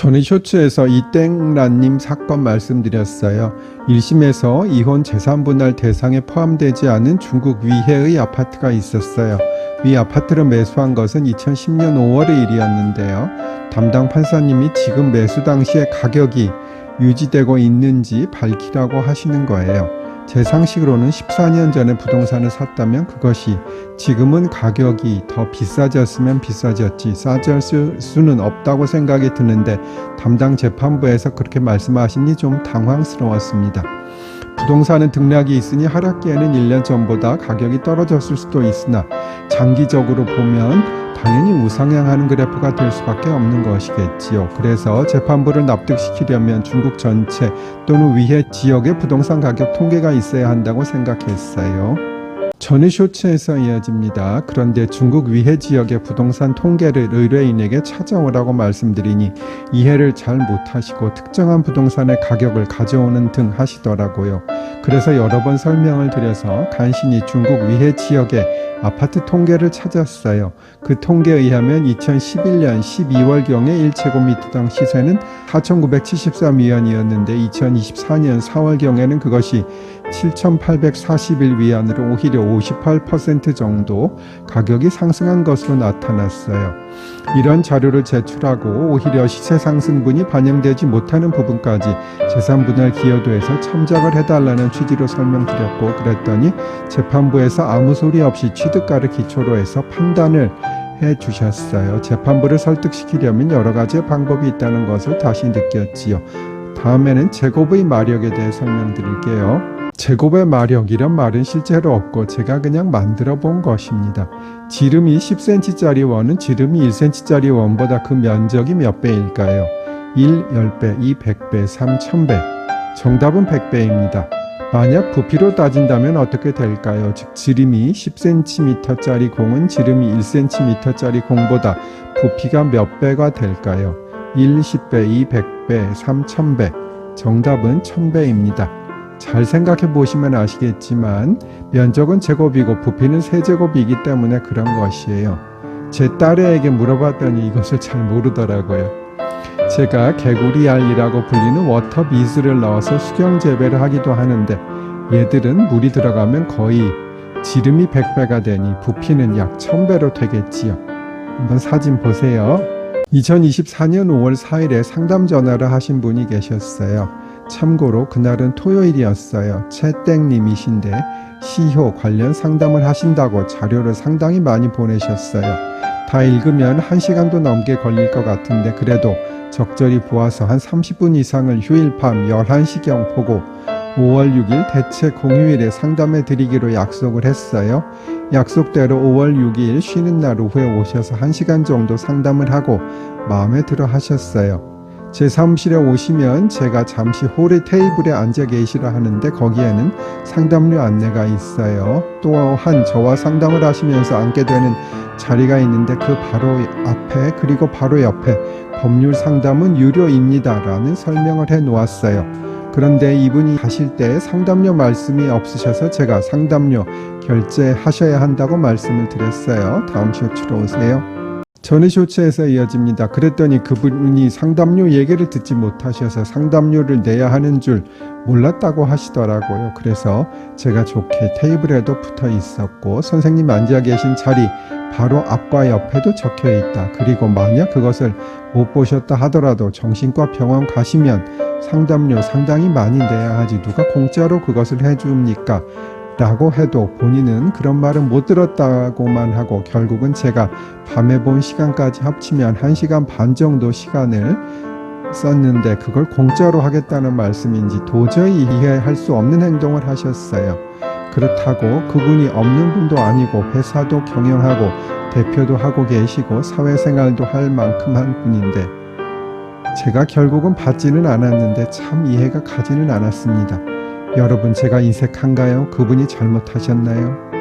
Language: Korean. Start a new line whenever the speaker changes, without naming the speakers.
저는 쇼츠에서 이땡란님 사건 말씀드렸어요. 1심에서 이혼 재산분할 대상에 포함되지 않은 중국 위해의 아파트가 있었어요. 위 아파트를 매수한 것은 2010년 5월의 일이었는데요. 담당 판사님이 지금 매수 당시의 가격이 유지되고 있는지 밝히라고 하시는 거예요. 제 상식으로는 14년 전에 부동산을 샀다면 그것이 지금은 가격이 더 비싸졌으면 비싸졌지 싸졌을 수는 없다고 생각이 드는데 담당 재판부에서 그렇게 말씀하시니 좀 당황스러웠습니다. 부동산은 등락이 있으니 하락기에는 1년 전보다 가격이 떨어졌을 수도 있으나 장기적으로 보면 당연히 우상향하는 그래프가 될 수밖에 없는 것이겠지요. 그래서 재판부를 납득시키려면 중국 전체 또는 위해 지역의 부동산 가격 통계가 있어야 한다고 생각했어요. 저는 쇼츠에서 이어집니다. 그런데 중국 위해 지역의 부동산 통계를 의뢰인에게 찾아오라고 말씀드리니 이해를 잘 못하시고 특정한 부동산의 가격을 가져오는 등 하시더라고요. 그래서 여러 번 설명을 드려서 간신히 중국 위해 지역의 아파트 통계를 찾았어요. 그 통계에 의하면 2011년 12월경에 1제곱미터당 시세는 4,973위안이었는데 2024년 4월경에는 그것이 7,841위안으로 오히려 58% 정도 가격이 상승한 것으로 나타났어요. 이런 자료를 제출하고 오히려 시세 상승분이 반영되지 못하는 부분까지 재산분할 기여도에서 참작을 해달라는 취지로 설명드렸고 그랬더니 재판부에서 아무 소리 없이 취득가를 기초로 해서 판단을 해주셨어요. 재판부를 설득시키려면 여러 가지의 방법이 있다는 것을 다시 느꼈지요. 다음에는 제곱의 마력에 대해 설명드릴게요. 제곱의 마력 이런 말은 실제로 없고 제가 그냥 만들어 본 것입니다. 지름이 10cm짜리 원은 지름이 1cm짜리 원보다 그 면적이 몇 배일까요? 1, 10배, 2, 100배, 3, 1000배. 정답은 100배입니다. 만약 부피로 따진다면 어떻게 될까요? 즉 지름이 10cm짜리 공은 지름이 1cm짜리 공보다 부피가 몇 배가 될까요? 1, 10배, 2, 100배, 3, 1000배. 정답은 1000배입니다. 잘 생각해 보시면 아시겠지만 면적은 제곱이고 부피는 세제곱이기 때문에 그런 것이에요. 제 딸애에게 물어봤더니 이것을 잘 모르더라고요. 제가 개구리알이라고 불리는 워터비즈를 넣어서 수경 재배를 하기도 하는데 얘들은 물이 들어가면 거의 지름이 100배가 되니 부피는 약 1000배로 되겠지요. 한번 사진 보세요. 2024년 5월 4일에 상담 전화를 하신 분이 계셨어요. 참고로 그날은 토요일이었어요. 채땡님이신데 시효 관련 상담을 하신다고 자료를 상당히 많이 보내셨어요. 다 읽으면 1시간도 넘게 걸릴 것 같은데 그래도 적절히 보아서 한 30분 이상을 휴일 밤 11시경 보고 5월 6일 대체 공휴일에 상담해 드리기로 약속을 했어요. 약속대로 5월 6일 쉬는 날 오후에 오셔서 1시간 정도 상담을 하고 마음에 들어 하셨어요. 제 사무실에 오시면 제가 잠시 홀의 테이블에 앉아 계시라 하는데 거기에는 상담료 안내가 있어요. 또한 저와 상담을 하시면서 앉게 되는 자리가 있는데 그 바로 앞에 그리고 바로 옆에 법률 상담은 유료입니다 라는 설명을 해 놓았어요. 그런데 이분이 가실 때 상담료 말씀이 없으셔서 제가 상담료 결제하셔야 한다고 말씀을 드렸어요. 다음 쇼츠로 오세요. 저는 쇼츠에서 이어집니다. 그랬더니 그분이 상담료 얘기를 듣지 못하셔서 상담료를 내야 하는 줄 몰랐다고 하시더라고요. 그래서 제가 좋게 테이블에도 붙어 있었고 선생님 앉아 계신 자리 바로 앞과 옆에도 적혀 있다. 그리고 만약 그것을 못 보셨다 하더라도 정신과 병원 가시면 상담료 상당히 많이 내야 하지 누가 공짜로 그것을 해줍니까? 라고 해도 본인은 그런 말은 못 들었다고만 하고 결국은 제가 밤에 본 시간까지 합치면 1시간 반 정도 시간을 썼는데 그걸 공짜로 하겠다는 말씀인지 도저히 이해할 수 없는 행동을 하셨어요. 그렇다고 그분이 없는 분도 아니고 회사도 경영하고 대표도 하고 계시고 사회생활도 할 만큼 한 분인데 제가 결국은 받지는 않았는데 참 이해가 가지는 않았습니다. 여러분 제가 인색한가요? 그분이 잘못하셨나요?